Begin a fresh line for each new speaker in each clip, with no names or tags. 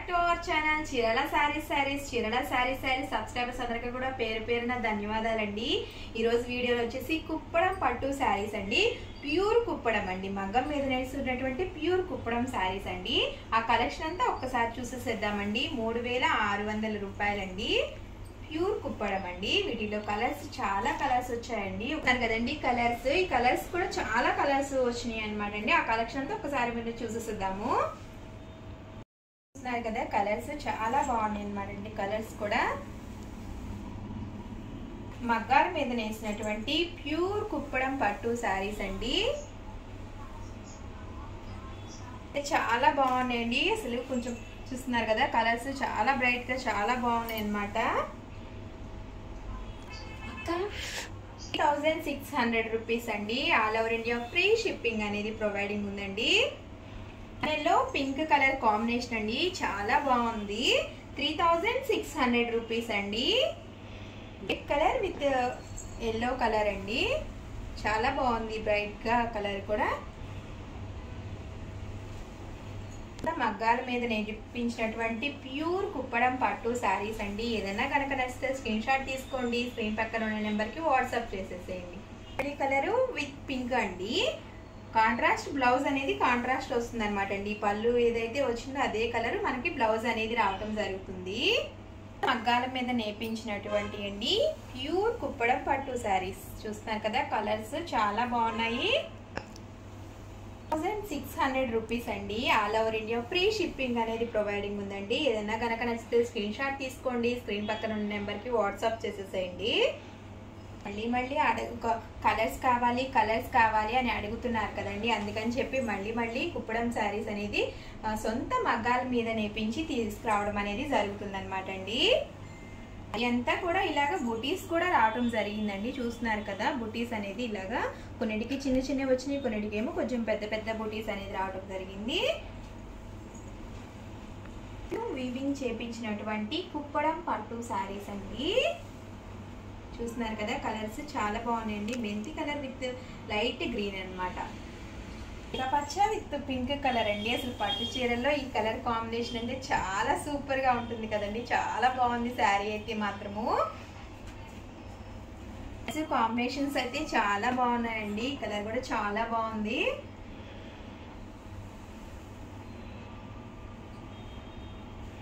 Back to our channel చీరల సారీస్ చీరల saris subscribers అందరికీ కూడా పేరు పేరున ధన్యవాదాలండి। ఈ రోజు వీడియోలో వచ్చేసి కుప్పడం పట్టు సారీస్ అండి, ప్యూర్ కుప్పడం అండి, మగ్గం మీద నేస్తున్నటువంటి ప్యూర్ కుప్పడం సారీస్ అండి। ఆ కలెక్షన్ అంతా ఒక్కసారి చూసేసేద్దామండి। 3600 రూపాయలండి, ప్యూర్ కుప్పడం అండి। వీటిలో కలర్స్ చాలా కలర్స్ వచ్చాయండి కదండి। ఈ కలర్స్ కూడా చాలా కలర్స్ వచ్చినాయి అన్నమాట అండి। ఆ కలెక్షన్ అంతా ఒకసారి మీరు చూసేసేద్దాము। చూస్తున్నారు కదా కలర్స్ చాలా బాగున్నాయి అన్నమాట అండి। కలర్స్ కూడా మగ్గాల మీద నేసినటువంటి ప్యూర్ కుప్పడం పట్టు సారీస్ అండి, చాలా బాగున్నాయండి। అసలు కొంచెం చూస్తున్నారు కదా కలర్స్ చాలా బ్రైట్ గా చాలా బాగున్నాయి అన్నమాట। 3600 రూపీస్ అండి, all over India free shipping అనేది ప్రొవైడింగ్ ఉందండి। లో పింక్ కలర్ కాంబినేషన్ అండి, చాలా బాగుంది। 3600 రూపీస్ అండి। Red colour with yellow colour అండి, చాలా బాగుంది బ్రైట్ గా కలర్ కూడా। మగ్గాల మీద నేర్పించినటువంటి ప్యూర్ కుప్పడం పట్టు సారీస్ అండి। ఏదైనా కనుక నచ్చితే స్క్రీన్ షాట్ తీసుకోండి, స్క్రీన్ పక్కన ఉన్న నెంబర్ కి వాట్సాప్ చేసేసేయండి। ఈ కలర్ విత్ పింక్ అండి, కాంట్రాస్ట్ బ్లౌజ్ అనేది కాంట్రాస్ట్ వస్తుంది అనమాట అండి। పళ్ళు ఏదైతే వచ్చిందో అదే కలర్ మనకి బ్లౌజ్ అనేది రావడం జరుగుతుంది। మగ్గాల మీద నేర్పించినటువంటి అండి ప్యూర్ కుప్పడం పట్టు సారీస్ చూస్తున్నారు కదా కలర్స్ చాలా బాగున్నాయి। 3600 రూపీస్ అండి, all over India free shipping అనేది ప్రొవైడింగ్ ఉందండి। ఏదైనా కనుక నచ్చితే స్క్రీన్ షాట్ తీసుకోండి, స్క్రీన్ పక్కన ఉన్న నెంబర్ కి వాట్సాప్ చేసేసేయండి। మళ్ళీ కలర్స్ కావాలి అని అడుగుతున్నారు కదండి, అందుకని చెప్పి మళ్ళీ కుప్పడం శారీస్ అనేది సొంత మగ్గాల మీద నేర్పించి తీసుకురావడం అనేది జరుగుతుంది అనమాట అండి। అంతా కూడా ఇలాగా బుటీస్ కూడా రావడం జరిగిందండి, చూస్తున్నారు కదా బుటీస్ అనేది ఇలాగా కొన్నిటికి చిన్న వచ్చినాయి, కొన్నిటికి ఏమో కొంచెం పెద్ద బుటీస్ అనేది రావడం జరిగింది। వీవింగ్ చేపించినటువంటి కుప్పడం పట్టు శారీస్ అండి, చూస్తున్నారు కదా కలర్స్ చాలా బాగున్నాయండి। మెంతి కలర్ విత్ లైట్ గ్రీన్ అనమాట, పచ్చ విత్ పింక్ కలర్ అండి। అసలు పట్టు చీరల్లో ఈ కలర్ కాంబినేషన్ అంటే చాలా సూపర్ గా ఉంటుంది కదండి, చాలా బాగుంది శారీ అయితే మాత్రము। అసలు కాంబినేషన్స్ అయితే చాలా బాగున్నాయండి, ఈ కలర్ కూడా చాలా బాగుంది।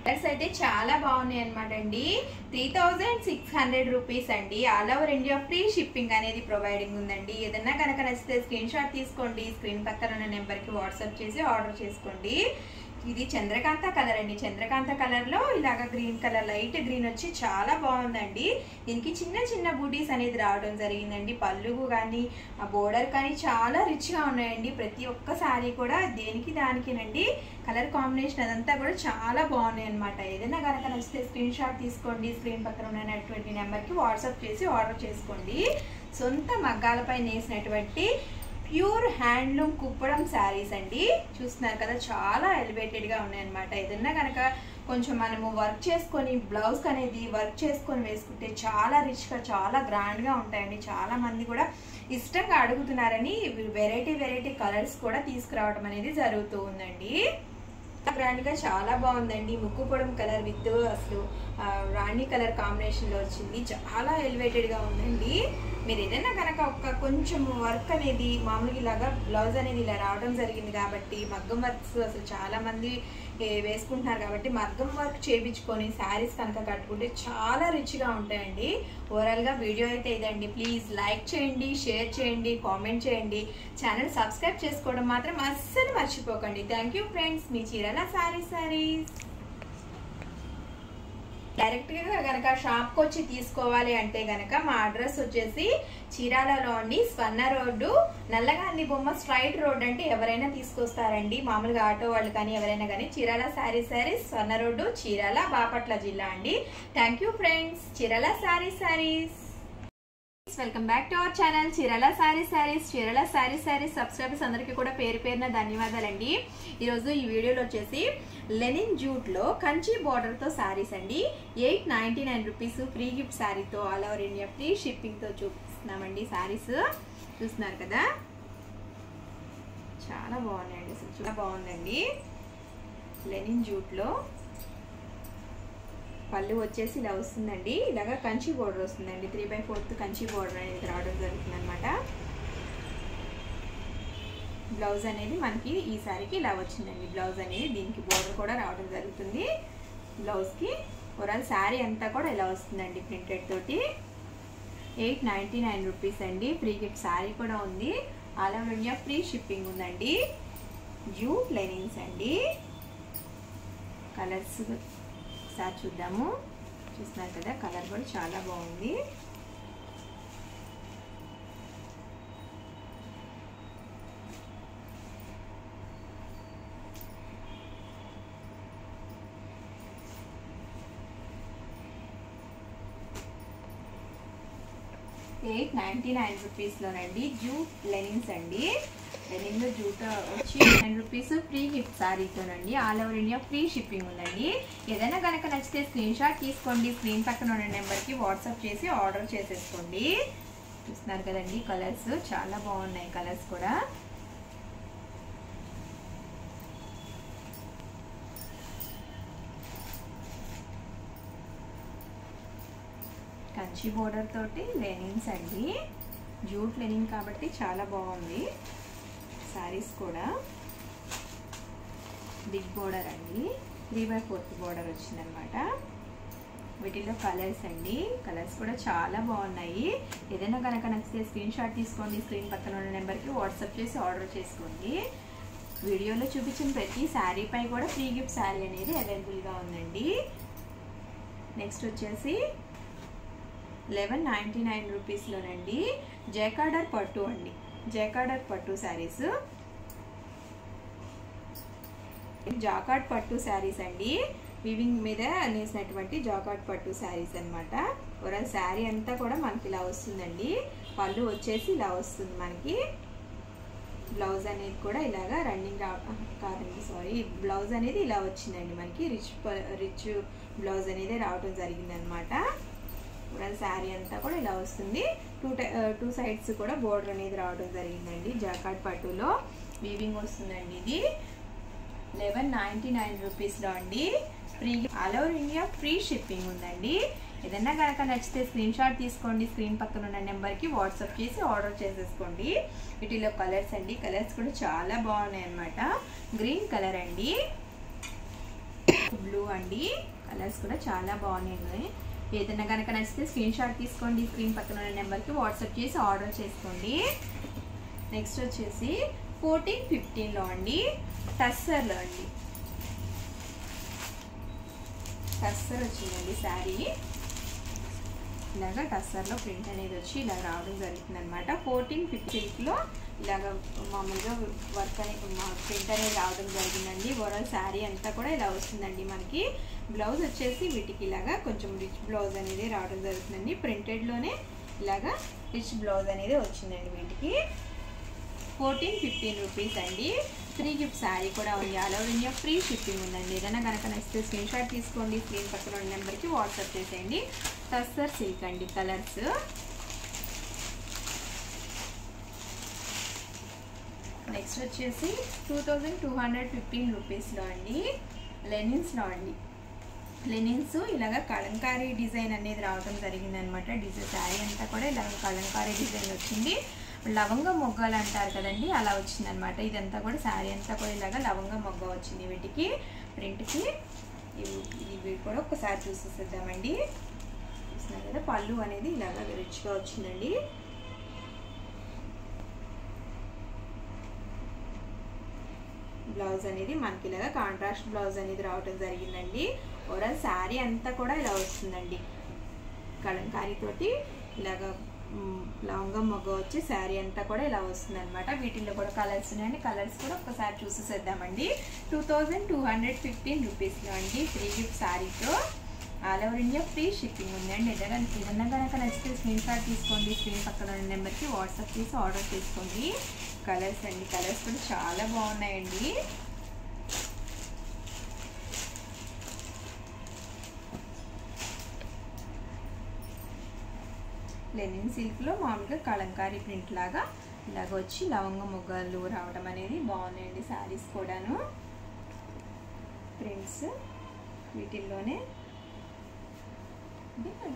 కలర్స్ అయితే చాలా బాగున్నాయి అనమాట అండి। 3600 రూపీస్ అండి, all over India free shipping అనేది ప్రొవైడింగ్ ఉందండి। ఏదన్నా కనుక నచ్చితే స్క్రీన్ షాట్ తీసుకోండి, స్క్రీన్ పక్కన ఉన్న నెంబర్ కి వాట్సాప్ చేసి ఆర్డర్ చేసుకోండి। ఇది చంద్రకాంత కలర్ అండి, చంద్రకాంత కలర్ లో ఇలాగ గ్రీన్ కలర్ లైట్ గ్రీన్ వచ్చి చాలా బాగుందండి। దీనికి చిన్న బూటీస్ అనేది రావడం జరిగిందండి, పళ్ళు కానీ ఆ బోర్డర్ కానీ చాలా రిచ్ గా ఉన్నాయండి। ప్రతి ఒక్క సారీ కూడా దేనికి దానికినండి కలర్ కాంబినేషన్ అదంతా కూడా చాలా బాగున్నాయి అనమాట। ఏదైనా కనుక నచ్చితే స్క్రీన్ షాట్ తీసుకోండి, స్క్రీన్ పక్కన ఉన్నటువంటి నెంబర్ కి వాట్సాప్ చేసి ఆర్డర్ చేసుకోండి। సొంత మగ్గాలపై నేసినటువంటి ప్యూర్ హ్యాండ్లూమ్ కుప్పడం శారీస్ అండి, చూస్తున్నారు కదా చాలా ఎలివేటెడ్ గా ఉన్నాయన్నమాట। ఏదన్నా కనుక కొంచెం మనము వర్క్ చేసుకొని బ్లౌజ్ అనేది వర్క్ చేసుకొని వేసుకుంటే చాలా రిచ్ గా చాలా గ్రాండ్ గా ఉంటాయండి। చాలా మంది కూడా ఇష్టంగా అడుగుతున్నారని వెరైటీ కలర్స్ కూడా తీసుకురావడం అనేది జరుగుతూ ఉందండి। గ్రాండ్ గా చాలా బాగుందండి, ముక్కు పొడం కలర్ విత్ అసలు రాణి కలర్ కాంబినేషన్ లో వచ్చింది, చాలా ఎలివేటెడ్ గా ఉందండి। మీరు ఏదైనా కనుక కొంచెం వర్క్ అనేది మామూలుగా ఇలాగా బ్లౌజ్ అనేది ఇలా రావడం జరిగింది కాబట్టి మగ్గం వర్క్స్ అసలు చాలా మంది వేసుకుంటున్నారు కాబట్టి మగ్గం వర్క్ చేయించుకొని శారీస్ కనుక కట్టుకుంటే చాలా రిచ్ గా ఉంటాయండి। ఓవరాల్ గా వీడియో అయితే ఇదండి, ప్లీజ్ లైక్ చేయండి, షేర్ చేయండి, కామెంట్ చేయండి, ఛానల్ సబ్స్క్రైబ్ చేసుకోవడం మాత్రం అస్సలు మర్చిపోకండి। Thank you friends. మీ చీరల సారీస్ డైరెక్ట్ గా గనక షాప్ కి వచ్చి తీసుకోవాలి అంటే గనక మా అడ్రస్ వచ్చేసి చీరాలలో అండి, స్వర్ణ రోడ్డు, నల్లగాంధీ బొమ్మ స్ట్రైట్ రోడ్ అంటే ఎవరైనా తీసుకొస్తారండి, మామూలుగా ఆటో వాళ్ళు కానీ ఎవరైనా కానీ। చీరాల సారీస్ స్వర్ణ రోడ్డు, చీరాల, బాపట్ల జిల్లా అండి। Thank you friends. Chirala saris welcome back to our channel Chirala saris subscribers అందరికీ కూడా పేరు పేరున ధన్యవాదాలండి। ఈరోజు ఈ వీడియోలో వచ్చేసి లెనిన్ జూట్ లో కంచి బోర్డర్ తో సారీస్ అండి, 899 రూపీస్ ఫ్రీ గిఫ్ట్ శారీతో all over India free shipping తో చూపిస్తున్నామండి। సారీస్ చూస్తున్నారు కదా చాలా బాగున్నాయండి, అసలు చాలా బాగుందండి। లెనిన్ జూట్ లో పళ్ళు వచ్చేసి ఇలా వస్తుందండి. ఇలాగా కంచి బోర్డర్ వస్తుందండి. 3/4 కంచి బోర్డర్ అనేది రావడం జరుగుతుంది అనమాట. బ్లౌజ్ అనేది మనకి ఈ సారీకి ఇలా వచ్చిందండి. బ్లౌజ్ అనేది దీనికి బోర్డర్ కూడా రావడం జరుగుతుంది. బ్లౌజ్కి ఓవరాల్ శారీ అంతా కూడా ఇలా వస్తుందండి ప్రింటెడ్ తోటి. 899 రూపీస్ అండి. ఫ్రీ గిఫ్ట్ శారీ కూడా ఉంది. All over India free shipping ఉందండి. జూట్ లెనిన్స్ అండి. కలర్స్ ఒకసారి చూద్దాము. చూస్తున్నారు కదా, కలర్ కూడా చాలా బాగుంది. $899 రూపీస్లోనండి. జూట్ లెనిన్స్ అండి. లెనిన్లో జూట్ వచ్చి 9 రూపీస్ ఫ్రీ గిఫ్ట్ శారీతోనండి. All over India free shipping ఉందండి. ఏదైనా కనుక నచ్చితే స్క్రీన్ షాట్ తీసుకోండి. స్క్రీన్ పక్కన ఉన్న నెంబర్కి వాట్సాప్ చేసి ఆర్డర్ చేసేసుకోండి. చూస్తున్నారు కదండి, కలర్స్ చాలా బాగున్నాయి. కలర్స్ కూడా కంచి బోర్డర్ తోటి లెనిన్స్ అండి. జూట్ లెనిన్ కాబట్టి చాలా బాగుంది. శారీస్ కూడా బిగ్ బోర్డర్ అండి. 3/4 బోర్డర్ వచ్చిందనమాట. వీటిలో కలర్స్ అండి. కలర్స్ కూడా చాలా బాగున్నాయి. ఏదైనా కనుక నచ్చితే స్క్రీన్ షాట్ తీసుకోండి. స్క్రీన్ పక్కన ఉన్న నెంబర్కి వాట్సాప్ చేసి ఆర్డర్ చేసుకోండి. వీడియోలో చూపించిన ప్రతి శారీపై కూడా ఫ్రీ గిఫ్ట్ శారీ అనేది అవైలబుల్గా ఉందండి. నెక్స్ట్ వచ్చేసి 1199 రూపీస్లోనండి. జైకార్డర్ పట్టు అండి. జైకార్డర్ పట్టు శారీస్, జాకార్డ్ పట్టు శారీస్ అండి. వివింగ్ మీద నేసినటువంటి జాకార్డ్ పట్టు శారీస్ అనమాట. ఓవరాల్ శారీ అంతా కూడా మనకి ఇలా వస్తుందండి. పళ్ళు వచ్చేసి ఇలా వస్తుంది మనకి. బ్లౌజ్ అనేది కూడా ఇలాగా రన్నింగ్ కాదండి, సారీ, బ్లౌజ్ అనేది ఇలా వచ్చిందండి మనకి. రిచ్ బ్లౌజ్ అనేది రావడం జరిగిందనమాట. శారీ అంతా కూడా ఇలా వస్తుంది. టూ సైడ్స్ కూడా బోర్డర్ అనేది రావడం జరిగిందండి. జాకార్డ్ పట్టులో వీవింగ్ వస్తుందండి. ఇది 1199 రూపీస్లో అండి. Free all over India free shipping ఉందండి. ఏదన్నా కనుక నచ్చితే స్క్రీన్ షాట్ తీసుకోండి. స్క్రీన్ పక్కన ఉన్న నెంబర్కి వాట్సాప్ చేసి ఆర్డర్ చేసేసుకోండి. వీటిలో కలర్స్ అండి. కలర్స్ కూడా చాలా బాగున్నాయి అన్నమాట. గ్రీన్ కలర్ అండి, బ్లూ అండి. కలర్స్ కూడా చాలా బాగున్నాయి. ఏదైనా కనుక నచ్చితే స్క్రీన్ షాట్ తీసుకోండి. స్క్రీన్ పక్కన ఉన్న నెంబర్కి వాట్సాప్ చేసి ఆర్డర్ చేసుకోండి. నెక్స్ట్ వచ్చేసి 1415లో అండి. టస్సర్లో అండి. టస్సర్ వచ్చిందండి శారీ. ఇలాగా టస్సర్లో ప్రింట్ అనేది వచ్చి ఇలా రావడం జరుగుతుంది అనమాట. 1450లో ఇలాగ మామూలుగా వర్క్ అనేది ప్రింట్ అనేది రావడం జరిగిందండి. ఓవరాల్ శారీ అంతా కూడా ఇలా వస్తుందండి మనకి. బ్లౌజ్ వచ్చేసి వీటికి ఇలాగా కొంచెం రిచ్ బ్లౌజ్ అనేది రావడం జరుగుతుందండి. ప్రింటెడ్లోనే ఇలాగా రిచ్ బ్లౌజ్ అనేది వచ్చిందండి వీటికి. 1415 రూపీస్ అండి. ఫ్రీ గిఫ్ట్ శారీ కూడా ఉంది. All over India free shipping ఉందండి. ఏదైనా కనుక నచ్చితే స్క్రీన్ షాట్ తీసుకోండి. స్క్రీన్ పక్కన ఉన్న నెంబర్కి వాట్సాప్ చేసేయండి. టస్సర్ సిల్క్ అండి. కలర్స్ నెక్స్ట్ వచ్చేసి 2215 రూపీస్లో అండి. లెనిన్స్లో అండి. లెనిన్స్ ఇలాగ కలంకారీ డిజైన్ అనేది రావడం జరిగింది అనమాట. డిజైన్ శారీ అంతా కూడా ఇలాగ కలంకారీ డిజైన్ వచ్చింది. లవంగ మొగ్గలు అంటారు కదండి, అలా వచ్చింది అనమాట. ఇదంతా కూడా శారీ అంతా కూడా ఇలాగ లవంగ మొగ్గ వచ్చింది. వీటికి ప్రింట్కి ఇవి కూడా ఒకసారి చూసేద్దామండి. చూస్తున్నారు కదా, పళ్ళు అనేది ఇలాగ రిచ్గా వచ్చిందండి. బ్లౌజ్ అనేది మనకి ఇలాగా కాంట్రాస్ట్ బ్లౌజ్ అనేది రావడం జరిగిందండి. ఓవరాల్ శారీ అంతా కూడా ఇలా వస్తుందండి. కలంకారీ తోటి ఇలాగ లవంగం మొగ్గ వచ్చి శారీ అంతా కూడా ఇలా వస్తుంది అనమాట. వీటిల్లో కూడా కలర్స్ ఉన్నాయండి. కలర్స్ కూడా ఒకసారి చూసేద్దామండి. 2215 రూపీస్లో అండి. ఫ్రీ గిఫ్ట్ శారీతో all over India free shipping ఉందండి. ఏదైనా కనుక నచ్చితే స్క్రీన్ షాట్ తీసుకోండి. స్క్రీన్ పక్కన ఉన్న నెంబర్కి వాట్సాప్ చేసి ఆర్డర్ చేసుకోండి. కలర్స్ అండి. కలర్స్ కూడా చాలా బాగున్నాయండి. లెనిన్ సిల్క్లో మామూలుగా కలంకారీ ప్రింట్ లాగా ఇలాగ వచ్చి లవంగ మొగ్గలు రావడం అనేది బాగున్నాయండి. శారీస్ కూడాను ప్రింట్స్ వీటిల్లోనే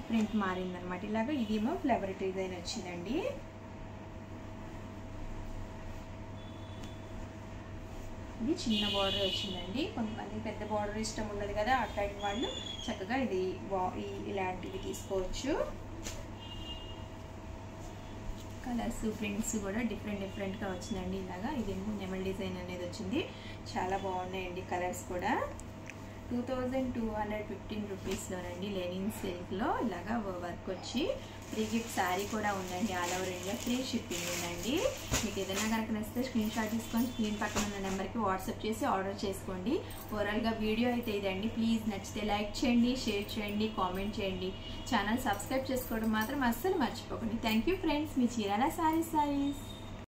ప్రింట్ మారిందనమాట. ఇలాగ ఇదేమో ఫ్లవర్ డిజైన్ వచ్చిందండి. ఇది చిన్న బార్డర్ వచ్చిందండి. కొంతమంది పెద్ద బార్డర్ ఇష్టం ఉండదు కదా, అట్లాంటి వాళ్ళు చక్కగా ఇది ఇలాంటివి తీసుకోవచ్చు. కలర్స్ ప్రింట్స్ కూడా డిఫరెంట్గా వచ్చిందండి. ఇలాగా ఇదేమో నెమల్ డిజైన్ అనేది వచ్చింది. చాలా బాగున్నాయండి కలర్స్ కూడా. 2215 రూపీస్లోనండి లెనిన్ సిల్క్లో ఇలాగా వర్క్ వచ్చి ఫ్రీ గిఫ్ట్ శారీ కూడా ఉందండి. All over India free shipping ఉందండి. మీకు ఏదైనా కనుక నచ్చితే స్క్రీన్ షాట్ తీసుకొని స్క్రీన్ పక్కన ఉన్న నెంబర్కి వాట్సాప్ చేసి ఆర్డర్ చేసుకోండి. ఓవరాల్గా వీడియో అయితే ఇదండి. ప్లీజ్ నచ్చితే లైక్ చేయండి, షేర్ చేయండి, కామెంట్ చేయండి. ఛానల్ సబ్స్క్రైబ్ చేసుకోవడం మాత్రం అస్సలు మర్చిపోకండి. Thank you friends. Me Chirala saris.